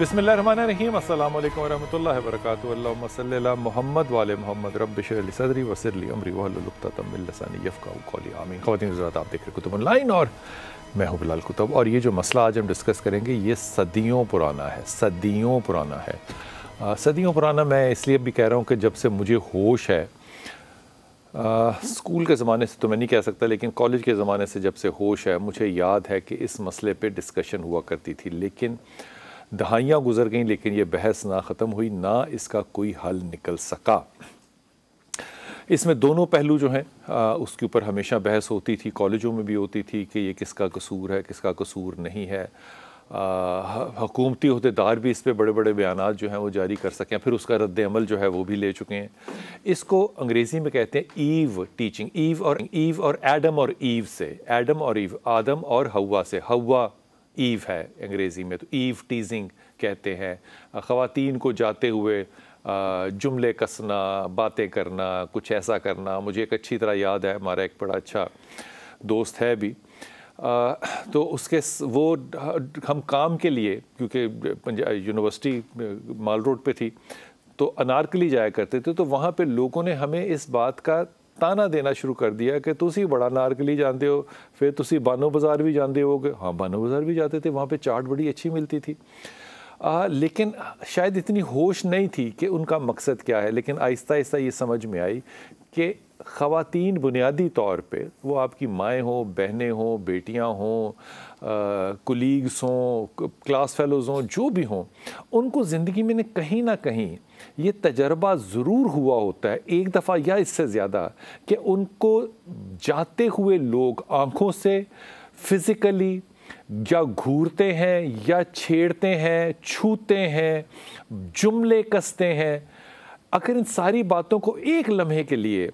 बिस्मिल्लाहिर्रहमानिर्रहीम अस्सलाम वालेकुम वरहमतुल्लाहि वबरकातुहू। अल्लाहुम्मा सल्लि अला मुहम्मद व आले मुहम्मद। रब्बि इश्रह ली सदरी वयस्सिर ली अमरी वहलुल उक़दतम मिन लिसानी यफ़क़हू क़ौली। आमीन। ख़वातीन हज़रात, आप देख रहे हैं कुतुब ऑनलाइन और मैं हूँ बिलाल कुतुब। और ये जो मसला आज हम डिस्कस करेंगे ये सदियों पुराना है, सदियों पुराना है। सदियों पुराना मैं इसलिए भी कह रहा हूँ कि जब से मुझे होश है, स्कूल के ज़माने से तो मैं नहीं कह सकता, लेकिन कॉलेज के ज़माने से जब से होश है, मुझे याद है कि इस मसले पे डिस्कशन हुआ करती थी। लेकिन दहाइयाँ गुजर गईं, लेकिन ये बहस ना ख़त्म हुई, ना इसका कोई हल निकल सका। इसमें दोनों पहलू जो हैं उसके ऊपर हमेशा बहस होती थी, कॉलेजों में भी होती थी कि ये किसका कसूर है, किसका कसूर नहीं है। हुकूमती अहदेदार भी इस पे बड़े बड़े बयानात जो हैं वो जारी कर सकें, फिर उसका रद्द अमल जो है वो भी ले चुके हैं। इसको अंग्रेज़ी में कहते हैं ईव टीचिंग। ईव और एडम और ईव से, एडम और ईव, आदम और हवा से, हवा ईव है अंग्रेज़ी में, तो ईव टीजिंग कहते हैं। ख़वातीन को जाते हुए जुमले कसना, बातें करना, कुछ ऐसा करना। मुझे एक अच्छी तरह याद है, हमारा एक बड़ा अच्छा दोस्त है भी, तो उसके वो हम काम के लिए, क्योंकि यूनिवर्सिटी माल रोड पे थी, तो अनारकली जाया करते थे, तो वहाँ पे लोगों ने हमें इस बात का ताना देना शुरू कर दिया कि तुसी बड़ा अनारकली जानते हो, फिर तुसी बानो बाज़ार भी जानते हो। हाँ, बानो बाज़ार भी जाते थे, वहाँ पे चाट बड़ी अच्छी मिलती थी। लेकिन शायद इतनी होश नहीं थी कि उनका मकसद क्या है। लेकिन आहिस्ता आहिस्ता ये समझ में आई कि ख़वातीन बुनियादी तौर पे, वो आपकी माएँ हों, बहनें हों, बेटियां हों, कुलीग्स हों, क्लास फेलोज़ हों, जो भी हों, उनको ज़िंदगी में कहीं ना कहीं ये तजर्बा ज़रूर हुआ होता है, एक दफ़ा या इससे ज़्यादा, कि उनको जाते हुए लोग आँखों से फ़िज़िकली या घूरते हैं, या छेड़ते हैं, छूते हैं, जुमले कसते हैं। अगर इन सारी बातों को एक लम्हे के लिए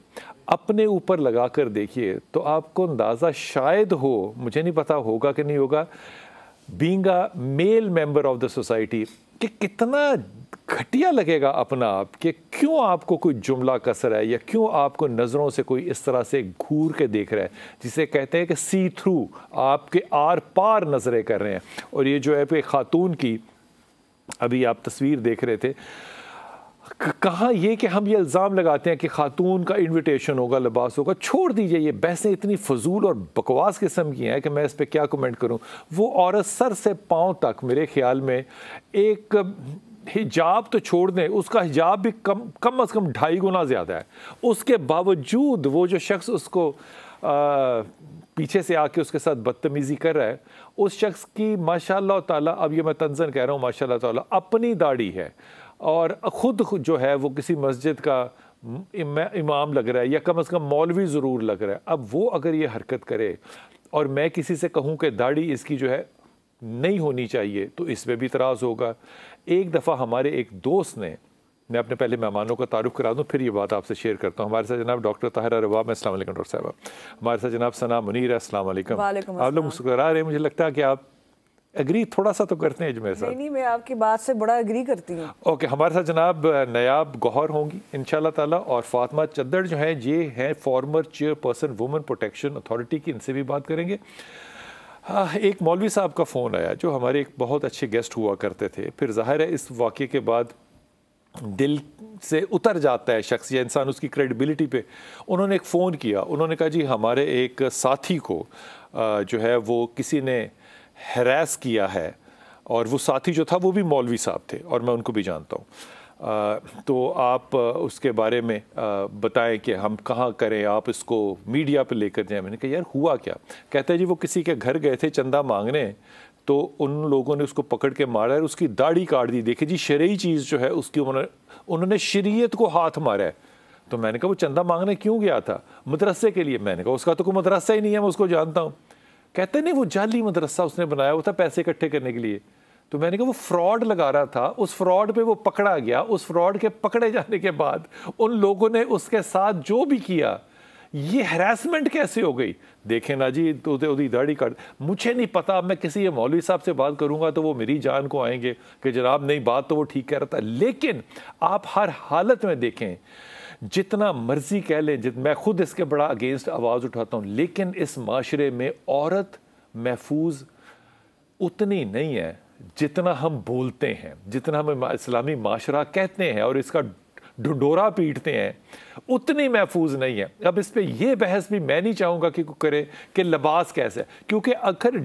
अपने ऊपर लगा कर देखिए तो आपको अंदाज़ा शायद हो, मुझे नहीं पता होगा कि नहीं होगा, being a male member of the society, कि कितना घटिया लगेगा अपना आप, कि क्यों आपको कोई जुमला कस रहा है, या क्यों आपको नज़रों से कोई इस तरह से घूर के देख रहा है, जिसे कहते हैं कि सी थ्रू, आपके आर पार नज़रें कर रहे हैं। और ये जो है एक खातून की अभी आप तस्वीर देख रहे थे, कहाँ ये कि हम ये इल्ज़ाम लगाते हैं कि खातून का इन्विटेशन होगा, लिबास होगा। छोड़ दीजिए, ये बहसें इतनी फजूल और बकवास किस्म की हैं कि मैं इस पर क्या कमेंट करूं। वो औरत सर से पाँव तक, मेरे ख्याल में, एक हिजाब तो छोड़ दें, उसका हिजाब भी कम अज़ कम 2.5 गुना ज़्यादा है। उसके बावजूद वो जो शख्स उसको पीछे से आके उसके साथ बदतमीज़ी कर रहा है, उस शख्स की माशाअल्लाह ताला, अब ये मैं तंज़न कह रहा हूँ, माशाअल्लाह ताला अपनी दाढ़ी है और ख़ुद जो है वो किसी मस्जिद का इमाम लग रहा है, या कम अज़ कम मौलवी ज़रूर लग रहा है। अब वो अगर ये हरकत करे और मैं किसी से कहूँ कि दाढ़ी इसकी जो है नहीं होनी चाहिए, तो इस पर भी इतराज़ होगा। एक दफ़ा हमारे एक दोस्त ने, मैं अपने पहले मेहमानों का तारुफ करा दूँ, फिर ये बात आपसे शेयर करता हूँ। हमारे साथ जनाब डॉक्टर ताहिरा रवाब है। अस्सलाम वालेकुम डॉक्टर साहब। हमारे साथ जनाब सना मुनीर है। अस्सलाम वालेकुम। आप लोग मुस्कुरा रहे हैं, मुझे लगता है कि आप एग्री थोड़ा सा तो करते हैं मेरे साथ। नहीं, मैं आपकी बात से बड़ा एग्री करती हूँ। ओके, हमारे साथ जनाब नयाब गौहर होंगी इंशाल्लाह ताला, और फातिमा चद्दड़ जो है ये हैं farmer chairperson women protection authority की, इनसे भी बात करेंगे। एक मौलवी साहब का फ़ोन आया जो हमारे एक बहुत अच्छे गेस्ट हुआ करते थे। फिर ज़ाहिर है इस वाक़े के बाद दिल से उतर जाता है शख्स या इंसान उसकी क्रेडिबिलिटी पे। उन्होंने एक फ़ोन किया, उन्होंने कहा जी हमारे एक साथी को जो है वो किसी ने हैरेस किया है, और वो साथी जो था वो भी मौलवी साहब थे और मैं उनको भी जानता हूँ, तो आप उसके बारे में बताएं कि हम कहाँ करें, आप इसको मीडिया पे लेकर जाएं। मैंने कहा यार हुआ क्या? कहते हैं जी वो किसी के घर गए थे चंदा मांगने, तो उन लोगों ने उसको पकड़ के मारा है, उसकी दाढ़ी काट दी। देखिए जी शरई चीज़ जो है उसकी उन्होंने शरीयत को हाथ मारा है। तो मैंने कहा वो चंदा मांगने क्यों गया था? मदरसे के लिए। मैंने कहा उसका तो कोई मदरसा ही नहीं है, मैं उसको जानता हूँ। कहते नहीं वो जाली मदरसा उसने बनाया हुआ था पैसे इकट्ठे करने के लिए। तो मैंने कहा वो फ्रॉड लगा रहा था, उस फ्रॉड पे वो पकड़ा गया। उस फ्रॉड के पकड़े जाने के बाद उन लोगों ने उसके साथ जो भी किया, ये हैरेसमेंट कैसे हो गई? देखें ना जी, तो दाढ़ी काट। मुझे नहीं पता, मैं किसी ये मौलवी साहब से बात करूंगा तो वो मेरी जान को आएंगे कि जनाब नहीं, बात तो वो ठीक कह रहा था। लेकिन आप हर हालत में देखें, जितना मर्जी कह लें, मैं खुद इसके बड़ा अगेंस्ट आवाज़ उठाता हूँ, लेकिन इस माशरे में औरत महफूज उतनी नहीं है जितना हम बोलते हैं, जितना हम इस्लामी माशरा कहते हैं और इसका ढिंढोरा पीटते हैं, उतनी महफूज नहीं है। अब इस पे ये बहस भी मैं नहीं चाहूँगा कि करे कि लिबास कैसे है, क्योंकि अगर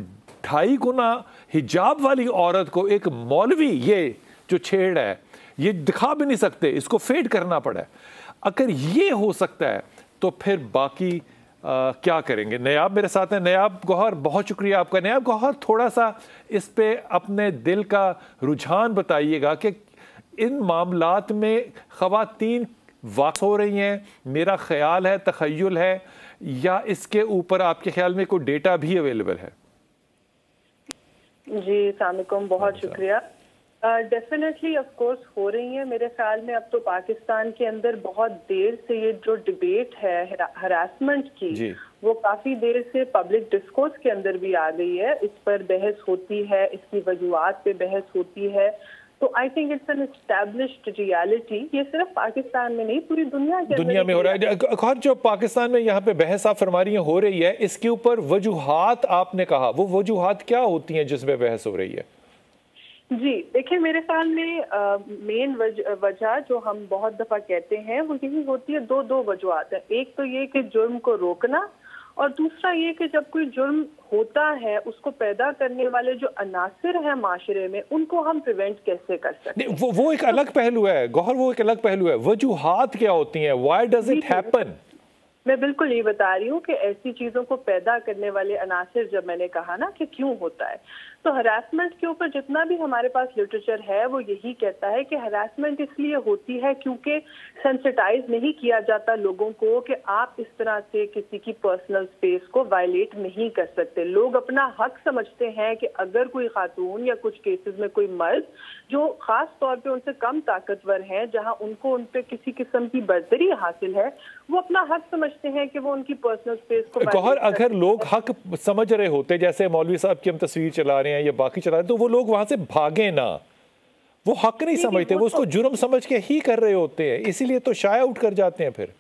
2.5 गुना हिजाब वाली औरत को एक मौलवी ये जो छेड़ है, ये दिखा भी नहीं सकते, इसको फेड करना पड़ा है। अगर ये हो सकता है तो फिर बाकी क्या करेंगे। नयाब मेरे साथ हैं। नयाब गौहर, बहुत शुक्रिया आपका। नयाब गौहर, थोड़ा सा इस पे अपने दिल का रुझान बताइएगा कि इन मामलात में ख़वातीन वाक़ हो रही हैं, मेरा ख्याल है, तख़य्युल है, या इसके ऊपर आपके ख्याल में कोई डेटा भी अवेलेबल है? जी, अस्सलाम वालेकुम, बहुत शुक्रिया। डेफिनेटली ऑफ कोर्स हो रही है। मेरे ख्याल में अब तो पाकिस्तान के अंदर बहुत देर से ये जो डिबेट है हरासमेंट की, वो काफी देर से पब्लिक डिस्कोर्स के अंदर भी आ गई है। इस पर बहस होती है, इसकी वजूहात पे बहस होती है। तो I think it's an established reality. ये सिर्फ पाकिस्तान में नहीं, पूरी दुनिया में हो रहा है। खैर, जो पाकिस्तान में यहाँ पे बहस आप फरमा रही हैं हो रही है, इसके ऊपर वजूहात आपने कहा, वो वजूहात क्या होती हैं जिसमें बहस हो रही है? जी देखिए, मेरे ख्याल में मेन वजह जो हम बहुत दफा कहते हैं वो यही होती है। दो वजूहात है। एक तो ये कि जुर्म को रोकना, और दूसरा ये कि जब कोई जुर्म होता है उसको पैदा करने वाले जो अनासिर हैं माशरे में, उनको हम प्रिवेंट कैसे कर सकते हैं। वो एक अलग पहलू है गौहर, वो एक अलग पहलू है। वजूहात क्या होती हैं? Why does it happen? मैं बिल्कुल ये बता रही हूँ कि ऐसी चीजों को पैदा करने वाले अनासिर, जब मैंने कहा ना कि क्यों होता है, तो हरासमेंट के ऊपर जितना भी हमारे पास लिटरेचर है वो यही कहता है कि हरासमेंट इसलिए होती है क्योंकि सेंसिटाइज नहीं किया जाता लोगों को कि आप इस तरह से किसी की पर्सनल स्पेस को वायलेट नहीं कर सकते। लोग अपना हक समझते हैं कि अगर कोई खातून या कुछ केसेस में कोई मर्द जो खास तौर पे उनसे कम ताकतवर हैं, जहां उनको उन पे किसी किस्म की बर्तरी हासिल है, वो अपना हक समझते हैं कि वो उनकी पर्सनल स्पेस को। गौहर, अगर लोग हक समझ रहे होते, जैसे मौलवी साहब की हम तस्वीर चला रहे हैं या बाकी चला रहे हैं, तो वो लोग वहां से भागे ना। वो हक नहीं समझते, वो उसको जुर्म समझ के ही कर रहे होते हैं, इसीलिए तो शाया उठ कर जाते हैं फिर।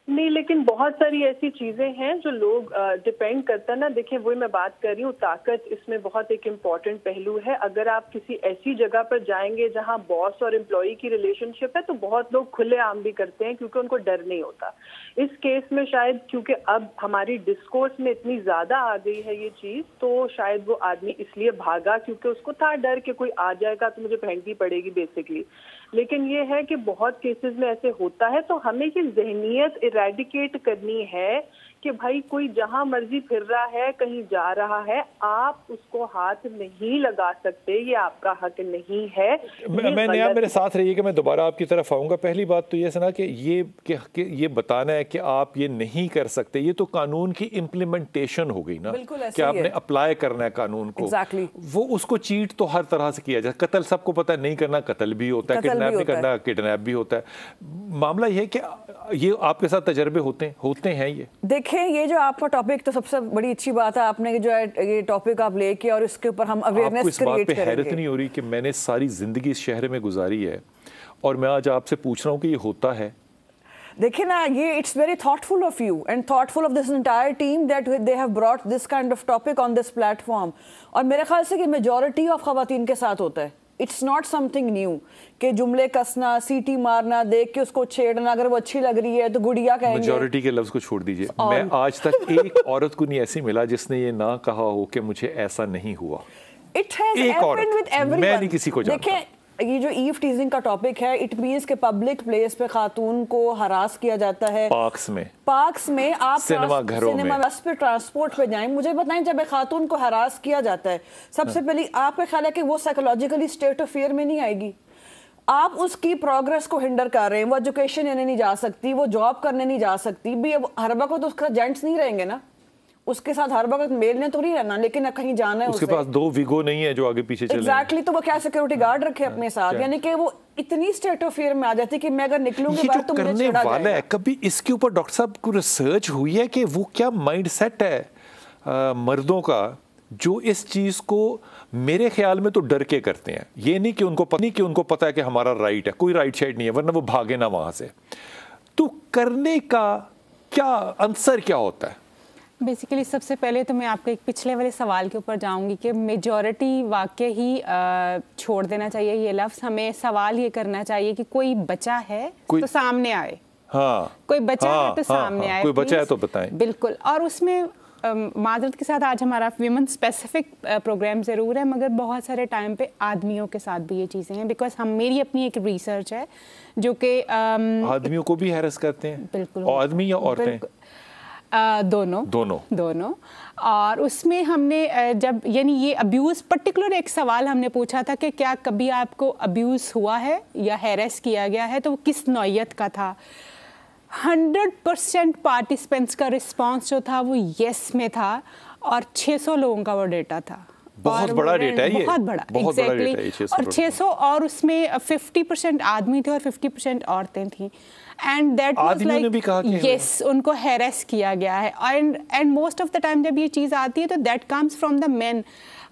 नहीं, लेकिन बहुत सारी ऐसी चीजें हैं जो लोग डिपेंड करता ना। देखिए, वही मैं बात कर रही हूँ, ताकत इसमें बहुत एक इम्पॉर्टेंट पहलू है। अगर आप किसी ऐसी जगह पर जाएंगे जहाँ बॉस और एम्प्लॉय की रिलेशनशिप है, तो बहुत लोग खुलेआम भी करते हैं क्योंकि उनको डर नहीं होता। इस केस में शायद क्योंकि अब हमारी डिस्कोर्स में इतनी ज्यादा आ गई है ये चीज, तो शायद वो आदमी इसलिए भागा क्योंकि उसको था डर कि कोई आ जाएगा तो मुझे फेंकनी पड़ेगी बेसिकली। लेकिन ये है कि बहुत केसेस में ऐसे होता है, तो हमें ये जहनियत इरेडिकेट करनी है कि भाई कोई जहां मर्जी फिर रहा है, कहीं जा रहा है, आप उसको हाथ नहीं लगा सकते, ये आपका हक नहीं है। मैं नया मेरे साथ रहिए कि मैं दोबारा आपकी तरफ आऊँगा। पहली बात तो ये सुना कि ये बताना है कि आप ये नहीं कर सकते, ये तो कानून की इम्प्लीमेंटेशन हो गई ना, कि आपने अप्लाई करना है कानून को। वो उसको चीट तो हर तरह से किया जाए। कत्ल सबको पता है नहीं करना, कत्ल भी होता है, किडनैप नहीं करना, किडनैप भी होता है। मामला ये है कि ये आपके साथ तजर्बे होते हैं। ये देखिए, ये जो आपका टॉपिक, तो सबसे बड़ी अच्छी बात है आपने जो है ये टॉपिक आप लेके और इसके ऊपर हम अवेयरनेस क्रिएट करेंगे। हैरत नहीं हो रही कि मैंने सारी जिंदगी इस शहर में गुजारी है और मैं आज आपसे पूछ रहा हूँ कि ये होता है? देखिए ना, ये it's very thoughtful of you and thoughtful of this entire team that they have brought this kind of topic on this platform. और मेरे ख्याल से कि मेजॉरिटी ऑफ खवातीन के साथ होता है। इट्स नॉट समथिंग न्यू कि जुमले कसना, सीटी मारना, देख के उसको छेड़ना, अगर वो अच्छी लग रही है तो गुड़िया कहेंगे। मेजॉरिटी के लफ्ज को छोड़ दीजिए, मैं आज तक एक औरत को नहीं ऐसी मिला जिसने ये ना कहा हो कि मुझे ऐसा नहीं हुआ। It has happened with everyone. मैं नहीं किसी को जानता। देखिए, ये जो ईव टीजिंग का टॉपिक है, इट मींस के पब्लिक प्लेस पे खातून को हरास किया जाता है। पार्क्स में आप सिनेमा बस पे, ट्रांसपोर्ट पे जाएं, मुझे बताएं, जब एक खातून को हरास किया जाता है, सबसे पहले आपका ख्याल है कि वो साइकोलॉजिकली स्टेट ऑफ फियर में नहीं आएगी? आप उसकी प्रोग्रेस को हिंडर कर रहे हैं। वो एजुकेशन लेने नहीं जा सकती, वो जॉब करने नहीं जा सकती भी। अब हर वक्त तो उसका जेंट्स नहीं रहेंगे ना, उसके साथ हर वक्त मेल ने तो नहीं रहना, लेकिन कहीं जाना है, उसके पास 2 विगो नहीं है जो आगे पीछे चले। एग्जैक्टली, तो वो क्या सिक्योरिटी गार्ड रखे अपने साथ? यानी कि वो इतनी स्टेट ऑफ फियर में आ जाती कि मैं अगर निकलूंगी बाहर तो मुझे छेड़ा वाला है। कभी इसके ऊपर डॉक्टर साहब को रिसर्च हुई है कि वो क्या माइंडसेट है मर्दों का जो इस चीज को मेरे ख्याल में तो डर के करते हैं? ये नहीं कि उनको पता है कि हमारा राइट है, कोई राइट साइड नहीं है, वरना वो भागे ना वहां से। तो करने का क्या आंसर क्या होता है? बेसिकली सबसे पहले तो मैं आपके एक पिछले वाले सवाल के ऊपर जाऊंगी कि मेजॉरिटी वाकई ही छोड़ देना चाहिए ये लफ्ज़। हमें सवाल ये करना चाहिए कि कोई बचा है तो सामने आए। हाँ, कोई बचा है तो सामने आए, कोई बचा है तो बताएं। बिल्कुल। और उसमें मादरत के साथ आज हमारा विमेन स्पेसिफिक प्रोग्राम ज़रूर है, मगर बहुत सारे टाइम पे आदमियों के साथ भी ये चीज़ें हैं, बिकॉज मेरी अपनी एक रिसर्च है जो कि आदमियों को भी हैरेस करते हैं। बिल्कुल। आदमी या औरतें? दोनों। और उसमें हमने जब यानी ये अब्यूज़ पर्टिकुलर एक सवाल हमने पूछा था कि क्या कभी आपको अब्यूज़ हुआ है या हैरेस किया गया है, तो वो किस नौयत का था। 100% पार्टिसिपेंट्स का रिस्पांस जो था वो येस में था, और 600 लोगों का वो डेटा था। बहुत बड़ा डेटा है ये, बहुत बड़ा एग्जैक्टली। और 600, और उसमें 50% आदमी थे और 50% औरतें थी। And that was like yes, उनको हैरेस किया गया है। And most of the time जब ये चीज़ आती है तो that comes from the main.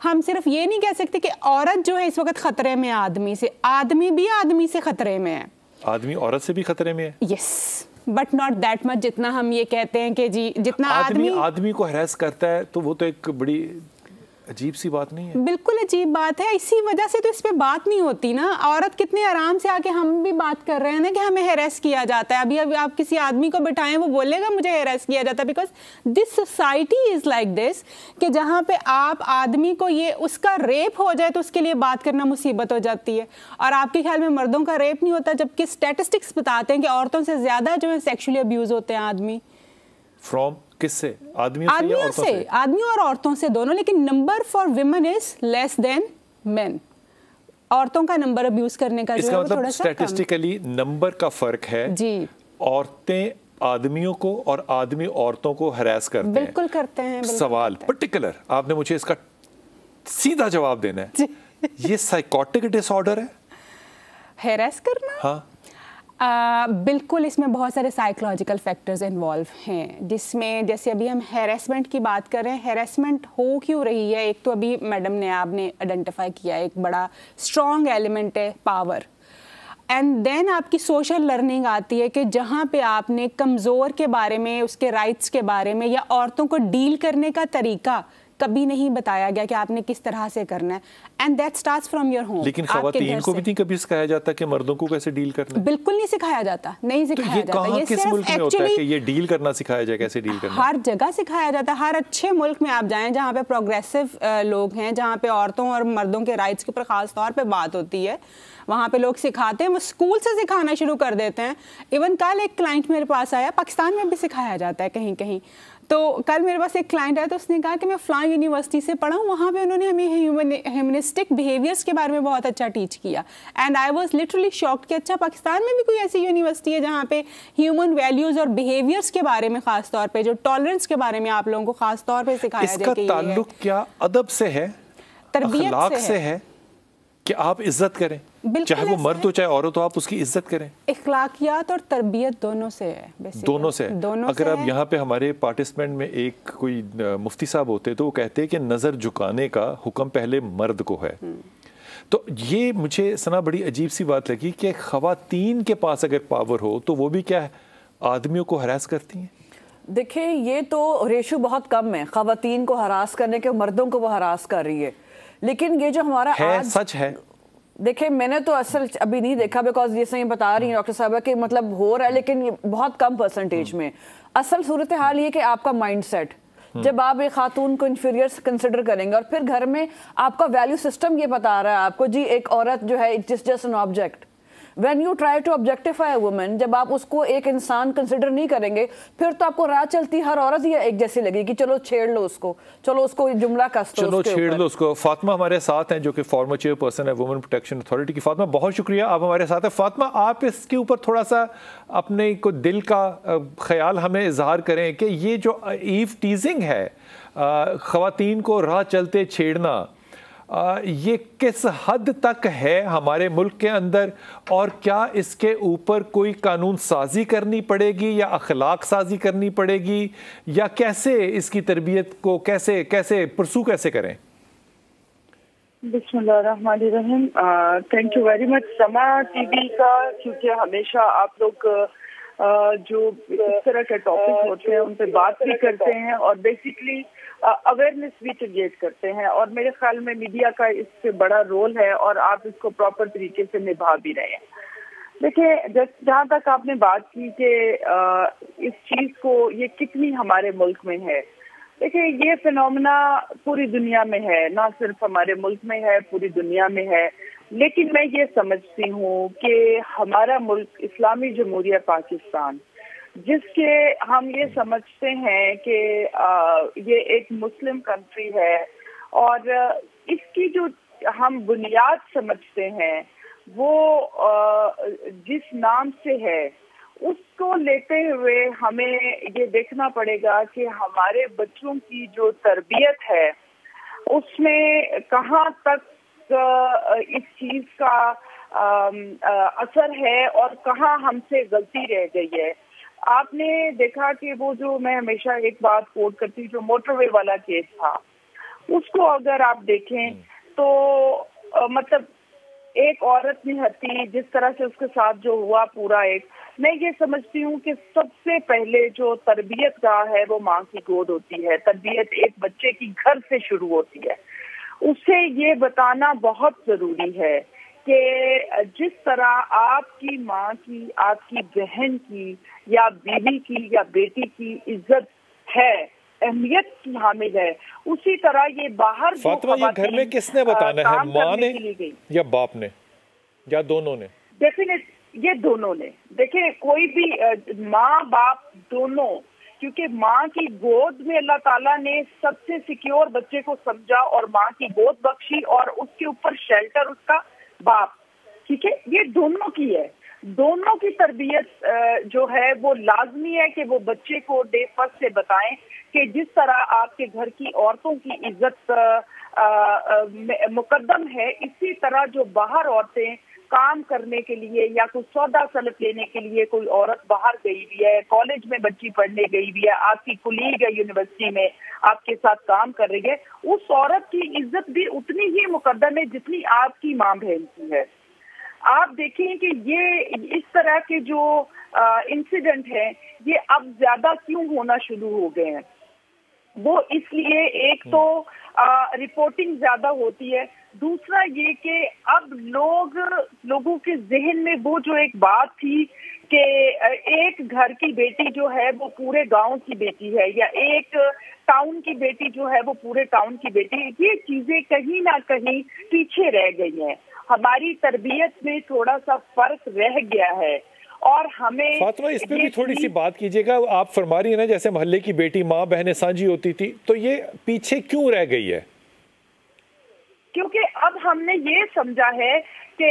हम सिर्फ ये नहीं कह सकते कि औरत जो है इस वक्त खतरे में है आदमी से, आदमी भी आदमी से खतरे में है। आदमी औरत से भी खतरे में है, yes, but not that much जितना हम ये कहते हैं कि जी जितना आदमी को हैरेस करता है, तो वो तो एक बड़ी अजीब सी बात नहीं है? बिल्कुल अजीब बात है। इसी वजह से तो इस पे बात नहीं होती ना। औरत कितने आराम से आके हम भी बात कर रहे हैं ना कि हमें हैरेस किया जाता है। अभी आप किसी आदमी को बिठाएं, वो बोलेगा मुझे हैरेस किया जाता है, because this society is like this कि जहाँ पे आप आदमी को ये उसका रेप हो जाए तो उसके लिए बात करना मुसीबत हो जाती है। और आपके ख्याल में मर्दों का रेप नहीं होता, जबकि स्टैटिस्टिक्स बताते हैं कि औरतों से ज्यादा जो है सेक्सुअली अब्यूज होते हैं आदमी। फ्रॉम किससे? आदमियों से? आदमियों और औरतों से, दोनों। लेकिन number for women is less than main. औरतों का नंबर अब्यूज करने का इसका मतलब स्टैटिस्टिकली नंबर का फर्क है जी। औरतें आदमियों को और आदमी औरतों को हरास करते हैं। बिल्कुल करते हैं। सवाल पर्टिकुलर, आपने मुझे इसका सीधा जवाब देना है। ये साइकोटिक डिसऑर्डर है हैरेस करना? हाँ। बिल्कुल, इसमें बहुत सारे साइकोलॉजिकल फैक्टर्स इन्वॉल्व हैं, जिसमें जैसे अभी हम हैरेसमेंट की बात कर रहे हैं। हैरेसमेंट हो क्यों रही है? एक तो अभी मैडम ने आपने आइडेंटिफाई किया, एक बड़ा स्ट्रॉन्ग एलिमेंट है पावर। एंड देन आपकी सोशल लर्निंग आती है कि जहाँ पे आपने कमज़ोर के बारे में, उसके राइट्स के बारे में, या औरतों को डील करने का तरीका कभी नहीं बताया गया कि आपने किस तरह से करना है। And that starts from your home. लेकिन खवातीन को भी नहीं कभी सिखाया जाता कि मर्दों को कैसे डील करना है? बिल्कुल नहीं सिखाया जाता, नहीं सिखाया जाता। ये किस मुल्क में होता है कि ये डील करना सिखाया जाए, कैसे डील करना? हर जगह सिखाया जाता है। हर अच्छे मुल्क में आप जाएं जहाँ पे प्रोग्रेसिव लोग हैं, जहाँ पे औरतों और मर्दों के राइट्स के ऊपर खास तौर पे बात होती है, वहाँ पे लोग सिखाते हैं। वो स्कूल से सिखाना शुरू कर देते हैं। इवन कल एक क्लाइंट मेरे पास आया, पाकिस्तान में भी सिखाया जाता है कहीं कहीं। तो कल मेरे पास एक क्लाइंट आया, तो उसने कहा कि मैं फ़लाँ यूनिवर्सिटी से पढ़ा हूँ, वहाँ पे उन्होंने हमें ह्यूमनिस्टिक बिहेवियर्स के बारे में बहुत अच्छा टीच किया। And I was literally shocked कि अच्छा, पाकिस्तान में भी कोई ऐसी यूनिवर्सिटी है जहाँ पे ह्यूमन वैल्यूज़ और बिहेवियर्स के बारे में ख़ास तौर पे, जो टॉलरेंस के बारे में आप लोगों को ख़ास तौर पे सिखाया जाए। इसका ताल्लुक क्या अदब से है, तरबियत से है कि आप इज्जत करें, चाहे वो मर्द हो चाहे औरत हो, आप उसकी इज्जत करें। इखलाकियात और तरबियत दोनों से है। दोनों से। अगर अब यहाँ पे हमारे पार्टिसिपेंट में एक कोई मुफ्ती साहब होते तो वो कहते हैं कि नज़र झुकाने का हुक्म पहले मर्द को है। तो ये मुझे सना बड़ी अजीब सी बात लगी कि खवातीन के पास अगर पावर हो तो वो भी क्या है, आदमियों को हरास करती हैं। देखिए, ये तो रेशो बहुत कम है खवातीन को हरास करने के, मर्दों को वो हरास कर रही है। लेकिन ये जो हमारा है, सच है। देखिए, मैंने तो असल अभी नहीं देखा, बिकॉज जैसे ये बता रही हैं डॉक्टर साहब कि मतलब हो रहा है, लेकिन ये बहुत कम परसेंटेज में। असल सूरत हाल ये कि आपका माइंडसेट, जब आप एक खातून को इन्फीरियर कंसिडर करेंगे, और फिर घर में आपका वैल्यू सिस्टम ये बता रहा है आपको जी एक औरत जो है it's just an object. When you try to objectify a woman, जब आप उसको एक इंसान कंसिडर नहीं करेंगे, फिर तो आपको राह चलती हर औरत ही एक जैसी लगेगी। चलो छेड़ लो उसको, चलो उसको जुमला कस दो, चलो छेड़ लो उसको। फातिमा हमारे साथ हैं, जो कि फॉर्मर चेयरपर्सन है वुमेन प्रोटेक्शन अथॉरिटी की। फातिमा, बहुत शुक्रिया, आप हमारे साथ हैं। फातिमा, आप इसके ऊपर थोड़ा सा अपने को दिल का ख्याल हमें इजहार करें कि ये जो ईव टीजिंग है, खवातीन को राह चलते छेड़ना, ये किस हद तक है हमारे मुल्क के अंदर, और क्या इसके ऊपर कोई कानून साजी करनी पड़ेगी या अखलाक साजी करनी पड़ेगी, या कैसे इसकी तरबियत को कैसे परसू कैसे करें? बिस्मिल्लाहिर्रहमानिर्रहीम। थैंक यू वेरी मच समा टीवी का, क्योंकि हमेशा आप लोग जो इस तरह के टॉपिक होते हैं उन पे बात भी करते हैं और बेसिकली अवेयरनेस भी क्रिएट करते हैं, और मेरे ख्याल में मीडिया का इससे बड़ा रोल है और आप इसको प्रॉपर तरीके से निभा भी रहे हैं। देखिए, जहाँ तक आपने बात की कि इस चीज को ये कितनी हमारे मुल्क में है, देखिए ये फिनोमेना पूरी दुनिया में है, ना सिर्फ हमारे मुल्क में है, पूरी दुनिया में है। लेकिन मैं ये समझती हूँ कि हमारा मुल्क इस्लामी जमहूरिया पाकिस्तान, जिसके हम ये समझते हैं कि ये एक मुस्लिम कंट्री है और इसकी जो हम बुनियाद समझते हैं वो जिस नाम से है, उसको लेते हुए हमें ये देखना पड़ेगा कि हमारे बच्चों की जो तरबियत है उसमें कहाँ तक इस चीज का असर है और कहाँ हमसे गलती रह गई है। आपने देखा कि वो जो मैं हमेशा एक बात कोट करती, जो मोटरवे वाला केस था, उसको अगर आप देखें तो मतलब एक औरत निहत्ती, जिस तरह से उसके साथ जो हुआ पूरा एक, मैं ये समझती हूँ कि सबसे पहले जो तरबियत का है वो माँ की गोद होती है। तरबियत एक बच्चे की घर से शुरू होती है। उसे ये बताना बहुत जरूरी है कि जिस तरह आपकी माँ की, आपकी बहन की या बीवी की या बेटी की इज्जत है, अहमियत की हामिल है, उसी तरह ये बाहर फातिमा, ये घर में किसने बताना है, माँ ने या बाप ने या दोनों ने? डेफिनेट ये दोनों ने। देखिए, कोई भी माँ बाप दोनों, क्योंकि माँ की गोद में अल्लाह ताला ने सबसे सिक्योर बच्चे को समझा और माँ की गोद बख्शी और उसके ऊपर शेल्टर उसका बाप, ठीक है, ये दोनों की है। दोनों की तरबियत जो है वो लाजमी है कि वो बच्चे को डे फर्स्ट से बताएं कि जिस तरह आपके घर की औरतों की इज्जत मुकद्दम है, इसी तरह जो बाहर औरतें काम करने के लिए या कुछ सौदा सलफ लेने के लिए कोई औरत बाहर गई हुई है, कॉलेज में बच्ची पढ़ने गई हुई है, आपकी कुलीग है यूनिवर्सिटी में आपके साथ काम कर रही है, उस औरत की इज्जत भी उतनी ही मुकद्दम है जितनी आपकी माँ बहन की है। आप देखें कि ये इस तरह के जो इंसिडेंट हैं ये अब ज्यादा क्यों होना शुरू हो गए हैं? वो इसलिए, एक तो रिपोर्टिंग ज्यादा होती है, दूसरा ये कि अब लोगों के जहन में वो जो एक बात थी कि एक घर की बेटी जो है वो पूरे गांव की बेटी है या एक टाउन की बेटी जो है वो पूरे टाउन की बेटी है, ये चीजें कहीं ना कहीं पीछे रह गई हैं। हमारी तरबियत में थोड़ा सा फर्क रह गया है और हमें फातिमा इस पे भी थोड़ी सी बात कीजिएगा। आप फरमा रही है ना जैसे मोहल्ले की बेटी माँ बहनें साझी होती थी, तो ये पीछे क्यों रह गई है? क्योंकि अब हमने ये समझा है कि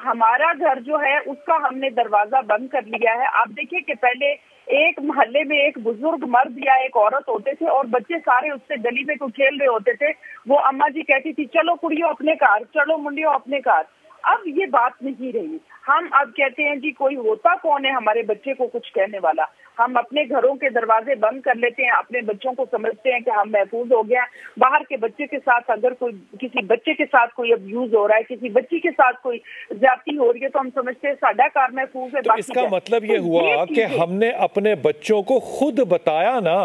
हमारा घर जो है उसका हमने दरवाजा बंद कर लिया है। आप देखिए कि पहले एक मोहल्ले में एक बुजुर्ग मर्द या एक औरत होते थे और बच्चे सारे उससे गली में कुछ खेल रहे होते थे, वो अम्मा जी कहती थी चलो कुड़ियों अपने कार, चलो मुंडियों अपने कार। अब ये बात नहीं रही। हम अब कहते हैं जी कोई होता कौन है हमारे बच्चे को कुछ कहने वाला। हम अपने घरों के दरवाजे बंद कर लेते हैं, अपने बच्चों को समझते हैं कि हम महफूज हो गया। बाहर के बच्चे के साथ अगर कोई किसी बच्चे के साथ कोई अब्यूज हो रहा है, किसी बच्ची के साथ कोई ज्यादती हो रही है, तो हम समझते हैं साडा कार महफूज है। तो इसका मतलब ये हुआ कि हमने अपने बच्चों को खुद बताया ना,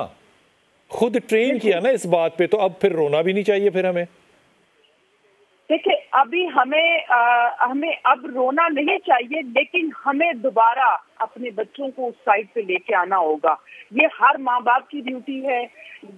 खुद ट्रेन किया ना इस बात पे, तो अब फिर रोना भी नहीं चाहिए फिर हमें। देखिए, अभी हमें अब रोना नहीं चाहिए, लेकिन हमें दोबारा अपने बच्चों को उस साइड पे लेके आना होगा। ये हर माँ बाप की ड्यूटी है।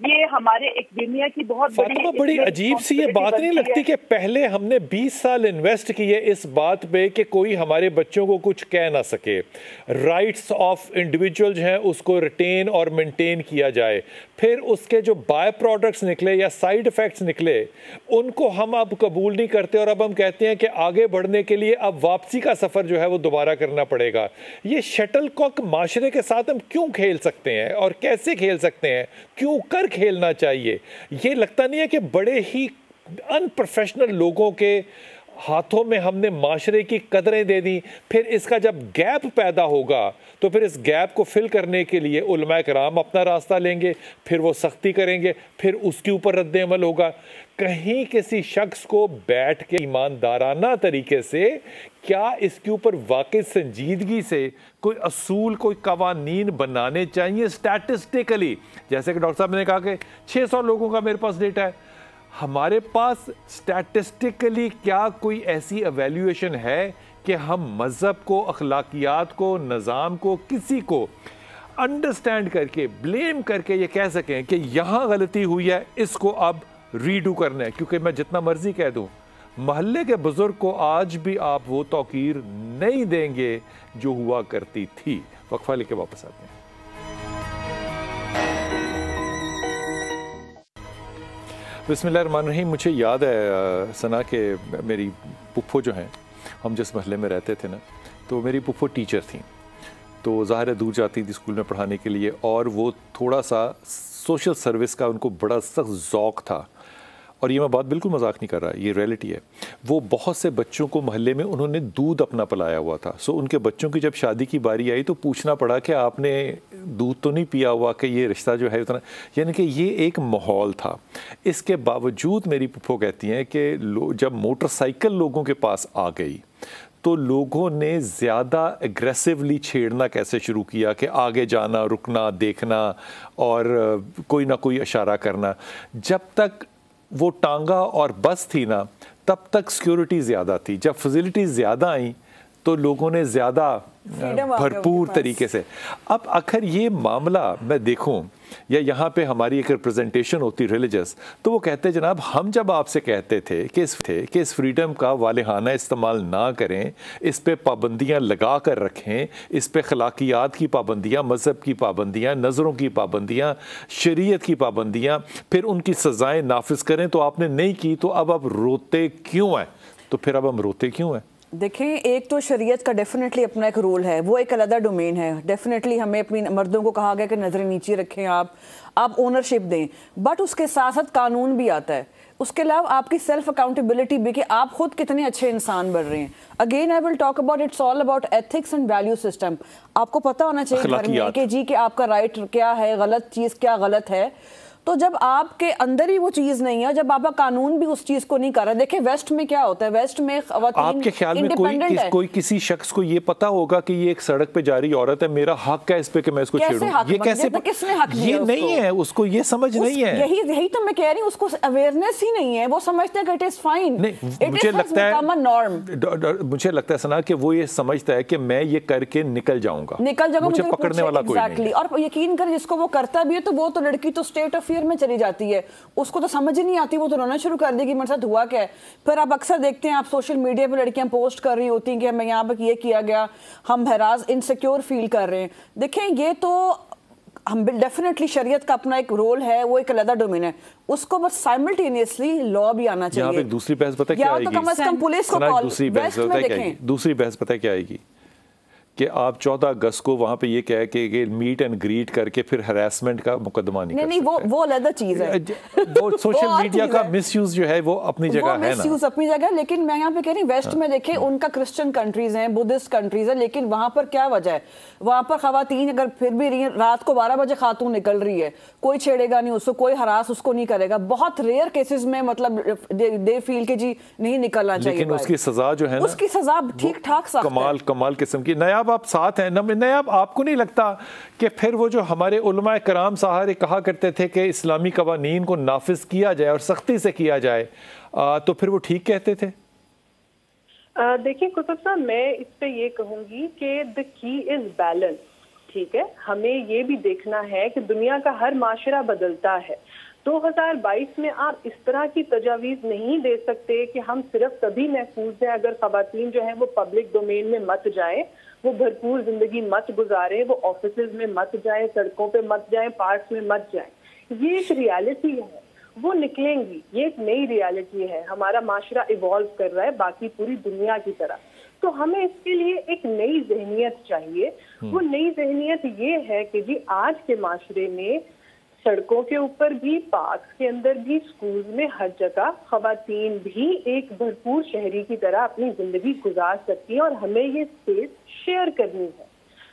ये हमारे एक दुनिया की बहुत बड़ी अजीब सी ये बात नहीं लगती कि पहले हमने 20 साल इन्वेस्ट किए इस बात पे कि कोई हमारे बच्चों को कुछ कह ना सके, राइट्स ऑफ इंडिविजुअल्स हैं उसको रिटेन और मेंटेन किया जाए, फिर उसके जो बाय प्रोडक्ट्स निकले या साइड इफेक्ट्स निकले उनको हम अब कबूल नहीं करते और अब हम कहते हैं कि आगे बढ़ने के लिए अब वापसी का सफर जो है वो दोबारा करना पड़ेगा। ये शटलकॉक माशरे के साथ हम क्यों खेल सकते हैं और कैसे खेल सकते हैं, क्यों कर खेलना चाहिए? ये लगता नहीं है कि बड़े ही अनप्रोफेशनल लोगों के हाथों में हमने माशरे की कदरें दे दी, फिर इसका जब गैप पैदा होगा तो फिर इस गैप को फिल करने के लिए उलमा कराम अपना रास्ता लेंगे, फिर वो सख्ती करेंगे, फिर उसके ऊपर रद्द अमल होगा। कहीं किसी शख्स को बैठ के ईमानदाराना तरीके से क्या इसके ऊपर वाकई संजीदगी से कोई असूल, कोई कवानीन बनाने चाहिए स्टैटिस्टिकली। जैसे कि डॉक्टर साहब ने कहा कि 600 लोगों का मेरे पास डेटा है, हमारे पास स्टैटिस्टिकली क्या कोई ऐसी एवेल्यूएशन है कि हम मज़हब को, अखलाकियात को, निज़ाम को, किसी को अंडरस्टैंड करके, ब्लेम करके ये कह सकें कि यहाँ गलती हुई है, इसको अब रीडू करना है? क्योंकि मैं जितना मर्जी कह दूँ, महल्ले के बुजुर्ग को आज भी आप वो तौकीर नहीं देंगे जो हुआ करती थी। वक्फा लेके वापस आते हैं। बिस्मिल्लाहिर्रहमानिर्रहीम। मुझे याद है सना के मेरी पुप्पो जो हैं, हम जिस महल्ले में रहते थे ना, तो मेरी पुप्पो टीचर थी, तो ज़ाहिर है दूर जाती थी स्कूल में पढ़ाने के लिए, और वो थोड़ा सा सोशल सर्विस का उनको बड़ा सख्त ज़ौक़ था। और ये मैं बात बिल्कुल मजाक नहीं कर रहा, ये रियलिटी है। वो बहुत से बच्चों को मोहल्ले में उन्होंने दूध अपना पिलाया हुआ था। सो उनके बच्चों की जब शादी की बारी आई तो पूछना पड़ा कि आपने दूध तो नहीं पिया हुआ, कि ये रिश्ता जो है उतना, यानी कि ये एक माहौल था। इसके बावजूद मेरी पुप्पो कहती हैं कि जब मोटरसाइकिल लोगों के पास आ गई तो लोगों ने ज़्यादा एग्रेसिवली छेड़ना कैसे शुरू किया कि आगे जाना, रुकना, देखना और कोई ना कोई इशारा करना। जब तक वो टांगा और बस थी ना, तब तक सिक्योरिटी ज़्यादा थी। जब फैसिलिटीज़ ज़्यादा आई तो लोगों ने ज़्यादा भरपूर तरीके से। अब आखिर ये मामला मैं देखूं, या यहाँ पे हमारी एक रिप्रेजेंटेशन होती रिलीजियस, तो वो कहते जनाब हम जब आपसे कहते थे कि इस फ्रीडम का वालेहाना इस्तेमाल ना करें, इस पे पाबंदियाँ लगा कर रखें, इस पे खलाकियात की पाबंदियाँ, मज़हब की पाबंदियाँ, नज़रों की पाबंदियाँ, शरीयत की पाबंदियाँ, फिर उनकी सज़ाएँ नाफिज करें, तो आपने नहीं की, तो अब आप रोते क्यों हैं? तो फिर अब हम रोते क्यों हैं? देखें, एक तो शरीयत का डेफिनेटली अपना एक रोल है, वो एक अलग डोमेन है। डेफिनेटली हमें अपनी मर्दों को कहा गया कि नज़रें नीचे रखें, आप ओनरशिप दें, बट उसके साथ साथ कानून भी आता है। उसके अलावा आपकी सेल्फ अकाउंटेबिलिटी भी कि आप खुद कितने अच्छे इंसान बन रहे हैं। Again I will talk about, it's all about ethics and value system. आपको पता होना चाहिए घर में कि जी कि आपका राइट क्या है, गलत चीज़ क्या गलत है। तो जब आपके अंदर ही वो चीज नहीं है, जब आपका कानून भी उस चीज को नहीं कर रहा। देखिए वेस्ट में क्या होता है, वेस्ट में आपके ख्याल में कोई किसी शख्स को ये पता होगा कि ये एक सड़क पे जा रही औरत है, मेरा हक है इस पे कि मैं इसको छेड़ूं? ये कैसे, किसने हक दिया? ये नहीं है, उसको ये समझ नहीं है। यही तो मैं कह रही हूँ, उसको अवेयरनेस ही नहीं है। वो समझते हैं कि इट इज फाइन। मुझे लगता है सना कि वो ये समझता है कि मैं ये करके निकल जाऊंगा, मुझे पकड़ने वाला कोई नहीं। और यकीन कर, जिसको वो करता भी है तो वो तो लड़की तो स्टेट ऑफ में चली जाती है, उसको तो समझ ही नहीं आती, वो तो रोना शुरू कर देगी मेरे साथ हुआ क्या है। फिर आप अक्सर देखते हैं, आप सोशल मीडिया पे लड़कियां पोस्ट कर रही होती हैं कि हमें यहाँ पे ये किया गया, हम हैरास, इनसिक्योर फील कर रहे हैं। देखें, ये तो हम डेफिनेटली शरीयत का अपना एक रोल है, वो एक अलग डोमेन है, उसको बस साइमल्टेनियसली लॉ भी आना चाहिए। यहाँ पे दूसरी बहस पता क्या आएगी? तो कम से कम पुलिस को कॉल, दूसरी बहस पता क्या आएगी कि आप 14 अगस्त को वहाँ पे ये कह के मीट एंड ग्रीट करके फिर हरासमेंट का मुकदमा नहीं, वो अलग चीज है। वो सोशल मीडिया का मिसयूज जो है वो अपनी जगह है ना, मिसयूज अपनी जगह। लेकिन मैं यहाँ पे कह रही हूँ, वेस्ट में देखें, उनका क्रिश्चियन कंट्रीज हैं, बुद्धिस्ट कंट्रीज है, लेकिन वहाँ पर क्या वजह है? वहाँ पर खवातीन अगर फिर भी रही, रात को 12 बजे खातून निकल रही है, कोई छेड़ेगा नहीं उसको, कोई हरास उसको नहीं करेगा। बहुत रेयर केसेस में मतलब दे फील के जी नहीं निकलना चाहिए, लेकिन उसकी सजा जो है, उसकी सजा ठीक ठाक कमाल किस्म की। नया आप साथ हैं नया, आपको नहीं लगता कि फिर वो जो हमारे उलमा कराम साहब कहा करते थे कि इस्लामी कवानीन को नाफिज किया जाए और सख्ती से किया जाए, तो फिर वो ठीक कहते थे? देखिए कुतुब साहब, मैं इस पे ये कहूंगी कि द की इज बैलेंस। ठीक है, हमें ये भी देखना है कि दुनिया का हर माशरा बदलता है। 2022 में आप इस तरह की तजावीज़ नहीं दे सकते कि हम सिर्फ तभी महफूज हैं अगर खवातीन जो हैं वो पब्लिक डोमेन में मत जाएं, वो भरपूर जिंदगी मत गुजारें, वो ऑफिसेज में मत जाएं, सड़कों पे मत जाएं, पार्क्स में मत जाएं। ये एक रियलिटी है, वो निकलेंगी। ये एक नई रियलिटी है, हमारा माशरा इवॉल्व कर रहा है बाकी पूरी दुनिया की तरह। तो हमें इसके लिए एक नई जहनियत चाहिए। वो नई जहनियत ये है कि जी आज के माशरे में सड़कों के ऊपर भी, पार्क के अंदर भी, स्कूल में, हर जगह खवातीन भी एक भरपूर शहरी की तरह अपनी जिंदगी गुजार सकती है और हमें ये स्पेस शेयर करनी है।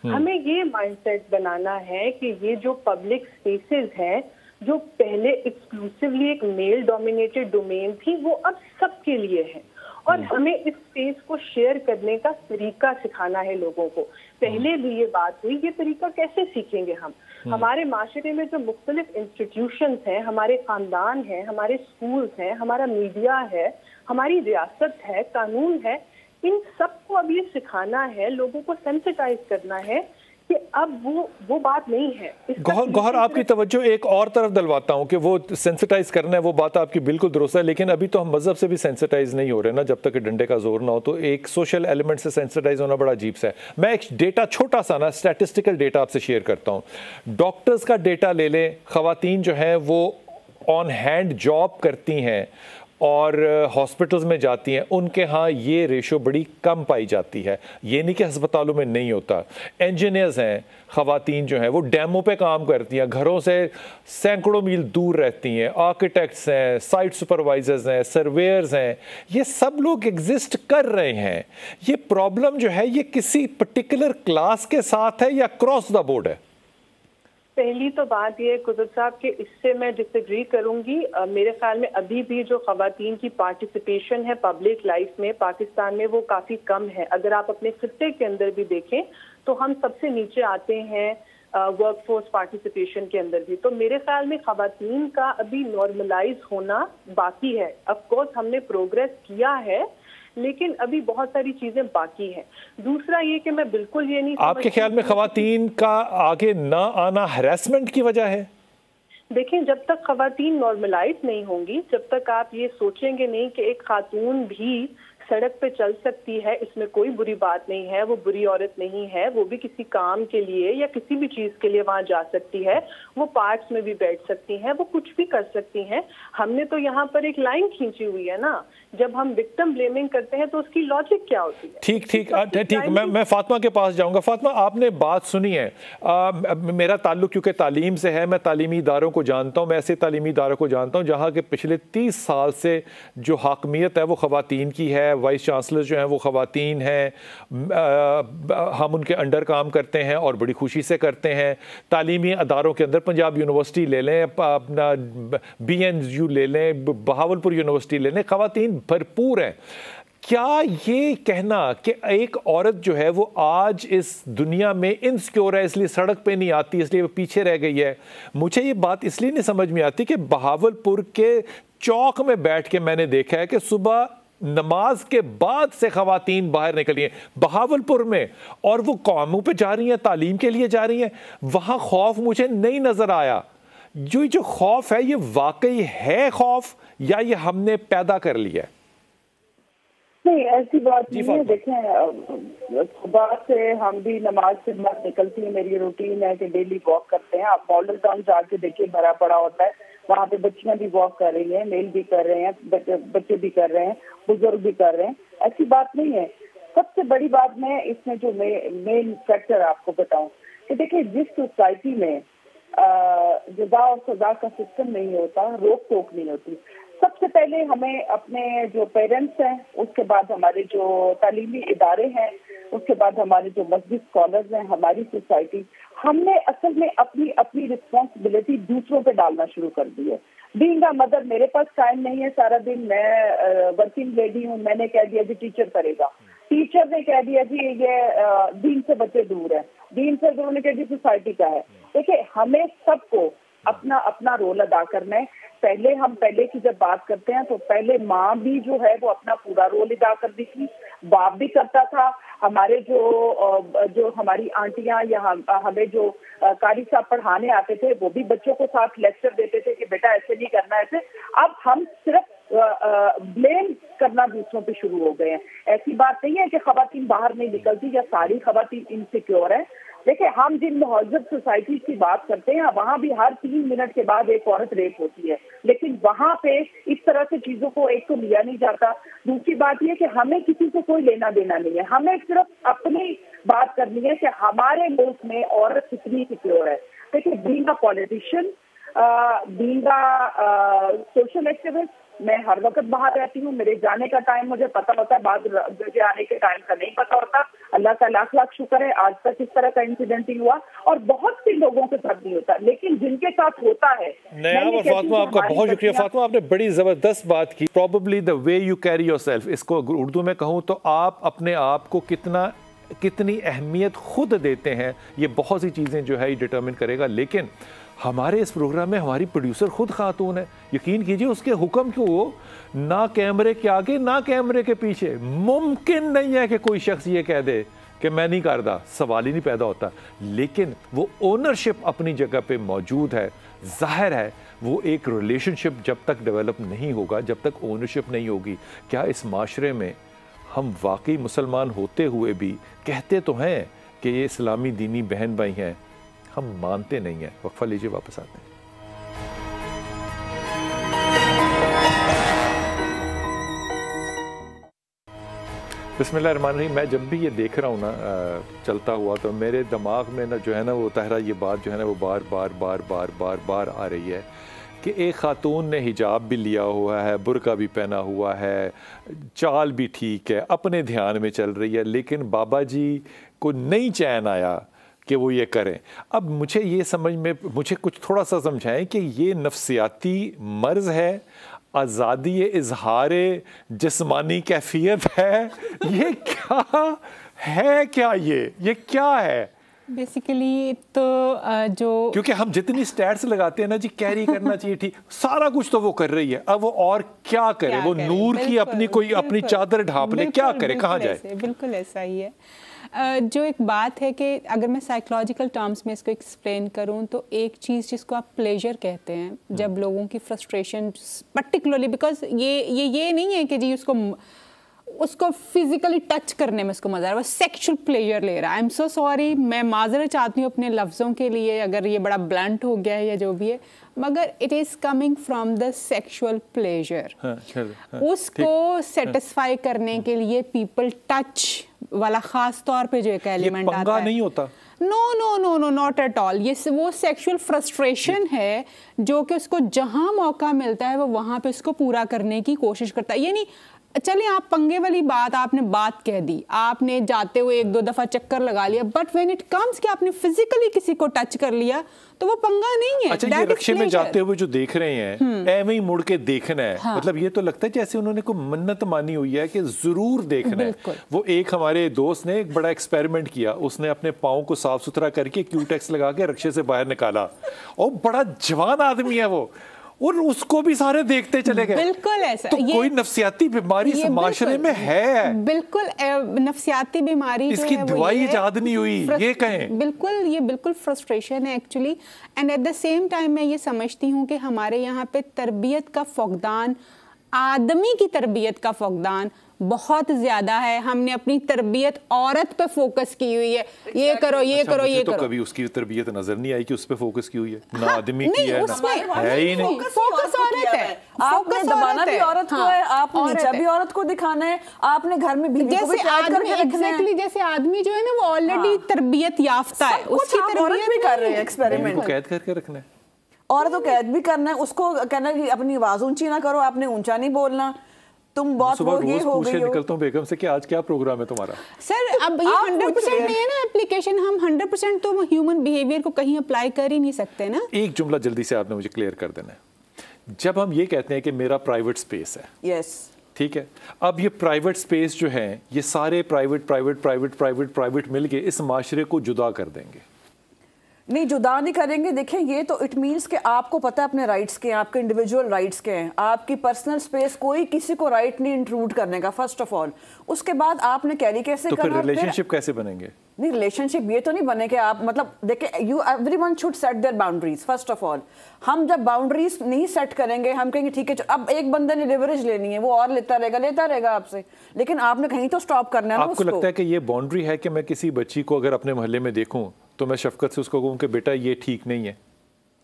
हमें ये माइंडसेट बनाना है कि ये जो पब्लिक स्पेसेस हैं, जो पहले एक्सक्लूसिवली एक मेल डोमिनेटेड डोमेन थी, वो अब सबके लिए है और हमें इस स्पेस को शेयर करने का तरीका सिखाना है लोगों को। पहले भी ये बात हुई, ये तरीका कैसे सीखेंगे हम? हमारे माशरे में जो मुख्तलिफ इंस्टीट्यूशंस हैं, हमारे खानदान हैं, हमारे स्कूल्स हैं, हमारा मीडिया है, हमारी रियासत है, कानून है, इन सबको अब ये सिखाना है, लोगों को सेंसिटाइज करना है कि अब वो बात नहीं है। गौहर, आपकी तवज्जो एक और तरफ दिलवाता हूँ कि वो सेंसिटाइज करना है, वो बात आपकी बिल्कुल दुरुस्त है, लेकिन अभी तो हम मजहब से भी सेंसिटाइज नहीं हो रहे ना, जब तक डंडे का जोर ना हो। तो एक सोशल एलिमेंट से सेंसिटाइज होना बड़ा अजीब सा है। मैं एक डेटा छोटा सा ना स्टैटिस्टिकल डेटा आपसे शेयर करता हूँ। डॉक्टर्स का डेटा ले लें, खवातीन जो हैं वो ऑन हैंड जॉब करती हैं और हॉस्पिटल्स में जाती हैं, उनके यहाँ ये रेशो बड़ी कम पाई जाती है। ये नहीं कि अस्पतालों में नहीं होता। इंजीनियर्स हैं, ख़वातीन जो हैं वो डैमों पे काम करती हैं, घरों से सैकड़ों मील दूर रहती हैं। आर्किटेक्ट्स हैं, साइट सुपरवाइजर्स हैं, सर्वेयर्स हैं, ये सब लोग एग्जिस्ट कर रहे हैं। ये प्रॉब्लम जो है ये किसी पर्टिकुलर क्लास के साथ है या क्रॉस द बोर्ड है? पहली तो बात यह कुतुब साहब कि इससे मैं डिसएग्री करूंगी। मेरे ख्याल में अभी भी जो खवातीन की पार्टिसिपेशन है पब्लिक लाइफ में पाकिस्तान में, वो काफ़ी कम है। अगर आप अपने खित्ते के अंदर भी देखें तो हम सबसे नीचे आते हैं वर्कफोर्स पार्टिसिपेशन के अंदर भी। तो मेरे ख्याल में खवातीन का अभी नॉर्मलाइज होना बाकी है। ऑफ कोर्स हमने प्रोग्रेस किया है, लेकिन अभी बहुत सारी चीजें बाकी हैं। दूसरा ये कि मैं बिल्कुल ये नहीं, आपके ख्याल में खवातीन का आगे ना आना हैरेसमेंट की वजह है? देखें, जब तक खवातीन नॉर्मलाइज नहीं होंगी, जब तक आप ये सोचेंगे नहीं कि एक खातून भी सड़क पे चल सकती है, इसमें कोई बुरी बात नहीं है, वो बुरी औरत नहीं है, वो भी किसी काम के लिए या किसी भी चीज के लिए वहां जा सकती है, वो पार्क्स में भी बैठ सकती हैं, वो कुछ भी कर सकती हैं। हमने तो यहाँ पर एक लाइन खींची हुई है ना, जब हम विक्टिम ब्लेमिंग करते हैं तो उसकी लॉजिक क्या होती है? ठीक, मैं फातिमा के पास जाऊंगा। फातिमा, आपने बात सुनी है। मेरा ताल्लुक क्योंकि तालीम से है, मैं तालीमी इदारों को जानता हूँ, मैं ऐसे तालीमी इदारों को जानता हूँ जहाँ के पिछले 30 साल से जो हाकमियत है वो खवातीन की है। वाइस चांसलर जो हैं वो खवातीन हैं, हम उनके अंडर काम करते हैं और बड़ी खुशी से करते हैं। तालीमी अदारों के अंदर पंजाब यूनिवर्सिटी ले लें, अपना BNU ले लें, बहावलपुर यूनिवर्सिटी ले लें, खवातीन भरपूर हैं। क्या ये कहना कि एक औरत जो है वो आज इस दुनिया में इनसिक्योर है, इसलिए सड़क पे नहीं आती, इसलिए वो पीछे रह गई है? मुझे ये बात इसलिए नहीं समझ में आती कि बहावलपुर के चौक में बैठ के मैंने देखा है कि सुबह नमाज के बाद से खवातीन बाहर निकली हैं बहावलपुर में, और वो कामों पे जा रही हैं, तालीम के लिए जा रही हैं। वहां खौफ मुझे नहीं नजर आया। जो खौफ है ये वाकई है खौफ या ये हमने पैदा कर लिया? नहीं, ऐसी बात नहीं है। देखें, सुबह से हम भी नमाज के बाद निकलती है, मेरी रूटीन है कि डेली वॉक करते हैं। आप मॉडल टाउन जाके देखिए, भरा पड़ा होता है, वहाँ पे बच्चियां भी वॉक कर रही हैं, मेल भी कर रहे हैं, बच्चे भी कर रहे हैं, बुजुर्ग भी कर रहे हैं। ऐसी बात नहीं है। सबसे बड़ी बात मैं इसमें जो मेन फैक्टर आपको बताऊं कि देखिए, जिस सोसाइटी में जज़ा और सजा का सिस्टम नहीं होता, रोक टोक नहीं होती, सबसे पहले हमें अपने जो पेरेंट्स हैं, उसके बाद हमारे जो तालीमी इदारे हैं, उसके बाद हमारे जो मस्जिद स्कॉलर्स हैं, हमारी सोसाइटी, हमने असल में अपनी अपनी रिस्पॉन्सिबिलिटी दूसरों पे डालना शुरू कर दी है। बीइंग अ मदर, मेरे पास टाइम नहीं है सारा दिन, मैं वर्किंग लेडी हूँ, मैंने कह दिया जी टीचर करेगा, टीचर ने कह दिया जी ये दीन से बच्चे दूर है, दीन से दूर ने कह दिया सोसाइटी का है। देखिए, हमें सबको अपना अपना रोल अदा करना है। पहले की जब बात करते हैं तो पहले माँ भी जो है वो अपना पूरा रोल अदा करती थी, बाप भी करता था। हमारे जो हमारी आंटियां या हमें जो कारी साहब पढ़ाने आते थे, वो भी बच्चों को साथ लेक्चर देते थे कि बेटा ऐसे नहीं करना, ऐसे। अब हम सिर्फ ब्लेम करना दूसरों पे शुरू हो गए हैं। ऐसी बात नहीं है कि खवातीन बाहर नहीं निकलती या सारी खवातीन इनसिक्योर है। देखिए, हम जिन महजब सोसाइटी की बात करते हैं, वहाँ भी हर 3 मिनट के बाद एक औरत रेप होती है, लेकिन वहाँ पे इस तरह से चीजों को एक तो लिया नहीं जाता। दूसरी बात यह कि हमें किसी से कोई लेना देना नहीं है, हमें सिर्फ अपनी बात करनी है कि हमारे मुल्क में औरत कितनी सिक्योर है। देखिए, being a politician, being social activist, मैं हर वक्त बाहर रहती हूँ, मेरे जाने का टाइम मुझे पता होता है, बाद मुझे आने के टाइम का नहीं पता होता। अल्लाह का लाख लाख शुक्र है आज तक इस तरह का इंसिडेंट ही हुआ, और बहुत से लोगों के साथ नहीं होता, लेकिन जिनके साथ होता है। नयाब और फातिमा, आपका बहुत शुक्रिया। फातिमा, आपने बड़ी ज़बरदस्त बात की। Probably the way you carry yourself, इसको उर्दू में कहूँ तो आप अपने आप को कितनी अहमियत खुद देते हैं, ये बहुत सी चीज़ें जो है ये डिटर्मिन करेगा। लेकिन हमारे इस प्रोग्राम में हमारी प्रोड्यूसर खुद खातून है, यकीन कीजिए उसके हुक्म को ना कैमरे के आगे ना कैमरे के पीछे मुमकिन नहीं है कि कोई शख्स ये कह दे कि मैं नहीं करता, सवाल ही नहीं पैदा होता। लेकिन वो ओनरशिप अपनी जगह पे मौजूद है। जाहिर है वो एक रिलेशनशिप जब तक डेवलप नहीं होगा, जब तक ओनरशिप नहीं होगी, क्या इस माशरे में हम वाकई मुसलमान होते हुए भी कहते तो हैं कि ये इस्लामी दीनी बहन भाई हैं, हम मानते नहीं हैं। वक्फा लीजिए, वापस आते हैं। बिस्मिल्लाहिर्रहमानिर्रहीम। मैं जब भी ये देख रहा हूँ ना चलता हुआ, तो मेरे दिमाग में ना जो है ना वो ताहिरा ये बात जो है ना वो बार बार आ रही है कि एक खातून ने हिजाब भी लिया हुआ है, बुर्का भी पहना हुआ है, चाल भी ठीक है, अपने ध्यान में चल रही है, लेकिन बाबा जी को नहीं चैन आया कि वो ये करें। अब मुझे ये समझ में, मुझे कुछ थोड़ा सा समझाएं कि ये नफ्सियाती मर्ज़ है, आज़ादी इजहार जिस्मानी कैफियत है, ये क्या है? क्या ये क्या है बेसिकली? तो जो, क्योंकि हम जितनी स्टैट्स लगाते हैं ना जी, कैरी करना चाहिए, ठीक, सारा कुछ तो वो कर रही है, अब वो और क्या करे? वो नूर की अपनी चादर ढांप ले, क्या करे, कहाँ जाए? बिल्कुल ऐसा ही है। जो एक बात है कि अगर मैं साइकोलॉजिकल टर्म्स में इसको एक्सप्लेन करूं, तो एक चीज़ जिसको आप प्लेजर कहते हैं, जब लोगों की फ्रस्ट्रेशन पर्टिकुलरली, बिकॉज ये नहीं है कि जी उसको फिजिकली टच करने में उसको मजा आ रहा है, वो सेक्सुअल प्लेजर ले रहा है। आई एम सो सॉरी, मैं माजरत चाहती हूँ अपने लफ्ज़ों के लिए अगर ये बड़ा ब्लंट हो गया है या जो भी है, मगर it is coming from the sexual pleasure. उसको सेटिस्फाई करने के लिए पीपल टच वाला खास तौर पे जो एक एलिमेंट आता है, नहीं होता। No not at all. ये वो सेक्सुअल फ्रस्ट्रेशन है जो कि उसको जहां मौका मिलता है वो वहां पे उसको पूरा करने की कोशिश करता है। ये नहीं, चलिए आप पंगे वाली बात, आपने बात कह दी, आपने जाते हुए एक दो दफा चक्कर लगा लिया, बट व्हेन इट कम्स कि आपने फिजिकली किसी को टच कर लिया तो वो पंगा नहीं है। अच्छा, ये रक्शे में जाते हुए जो देख रहे हैं, ऐਵੇਂ ही मुड़ के देखना है, हाँ। मतलब ये तो लगता है जैसे उन्होंने कोई मन्नत मानी हुई है कि जरूर देखना है। वो एक हमारे दोस्त ने एक बड़ा एक्सपेरिमेंट किया, उसने अपने पाँव को साफ सुथरा करके क्यूटेक्स लगा के रक्शे से बाहर निकाला, और बड़ा जवान आदमी है वो, और उसको भी सारे देखते चले गए। बिल्कुल ऐसा। तो कोई नफ्सियाती बीमारी इस माशरे में है। बिल्कुल नफ्सियाती बीमारी, इसकी दवाई इजाद नहीं हुई, ये कहें। ये बिल्कुल फ्रस्ट्रेशन है actually. And at the same time मैं ये समझती हूँ कि हमारे यहाँ पे तरबियत का फुकदान, आदमी की तरबियत का फुकदान बहुत ज्यादा है। हमने अपनी तरबियत औरत पे फोकस की हुई है, ये करो ये करो ये करो। कभी उसकी तरबियत नजर नहीं आई कि उस पे फोकस की हुई है, ना आदमी की है, है ही नहीं। फोकस औरत है, आपने दबाना भी औरत को है, आपने नीचा भी औरत को दिखाना है, आपने घर में बीवी को भी कैद करके रखना है। जैसे आदमी जो है ना वो ऑलरेडी तरबियत याफ्ता है, उसकी तरबियत भी कर रहे हैं, एक्सपेरिमेंट कैद करके रखना है, औरत को कैद भी करना है, उसको कहना है अपनी आवाज ऊंची ना करो, आपने ऊंचा नहीं बोलना, तुम बहुत वो ये हो गई हो। निकलता हूं बेगम से कि आज क्या प्रोग्राम है तुम्हारा। सर अब ये 100% नहीं है ना एप्लीकेशन, हम 100% तो ह्यूमन बिहेवियर को कहीं अप्लाई कर ही नहीं सकते ना। एक जुमला जल्दी से आपने मुझे क्लियर कर देना है। जब हम ये कहते हैं कि मेरा प्राइवेट स्पेस है, यस ठीक है, अब ये प्राइवेट स्पेस जो है, ये सारे प्राइवेट मिलके इस माशरे को जुदा कर देंगे। नहीं, जुदा नहीं करेंगे। देखें, ये तो इट मीन्स कि आपको पता है अपने राइट्स के हैं, आपके इंडिविजुअल राइट्स के हैं, आपकी पर्सनल स्पेस कोई किसी को राइट नहीं इंट्रूड करने का, फर्स्ट ऑफ ऑल। उसके बाद आपने कैरी कैसे तो करना, फिर रिलेशनशिप कैसे बनेंगे? नहीं, रिलेशनशिप ये तो नहीं बने कि आप, मतलब देखिए, you everyone should set their boundaries first of all. हम जब बाउंड्रीज नहीं सेट करेंगे, हम कहेंगे ठीक है, अब एक बंदे ने लिवरेज लेनी है, वो और लेता रहेगा आपसे, लेकिन आपने कहीं तो स्टॉप करना है ना। आपको लगता है कि ये बाउंड्री है कि मैं किसी बच्ची को अगर अपने मोहल्ले में देखूं तो मैं शफकत से उसको कहूं कि बेटा ये ठीक नहीं है,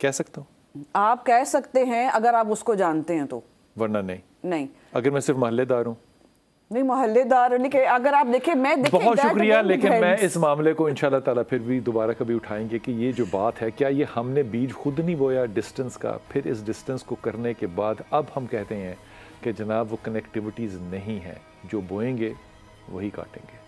कह सकता हूं? आप कह सकते हैं अगर आप उसको जानते हैं तो, वरना नहीं। अगर मैं सिर्फ मोहल्लेदार हूं नहीं मोहल्लेदार, लेकिन अगर आप देखें, मैं देखें, बहुत शुक्रिया, लेकिन मैं heads. इस मामले को इंशाल्लाह ताला फिर भी दोबारा कभी उठाएंगे कि ये जो बात है, क्या ये हमने बीज खुद नहीं बोया डिस्टेंस का, फिर इस डिस्टेंस को करने के बाद अब हम कहते हैं कि जनाब वो कनेक्टिविटीज़ नहीं है, जो बोएंगे वही काटेंगे।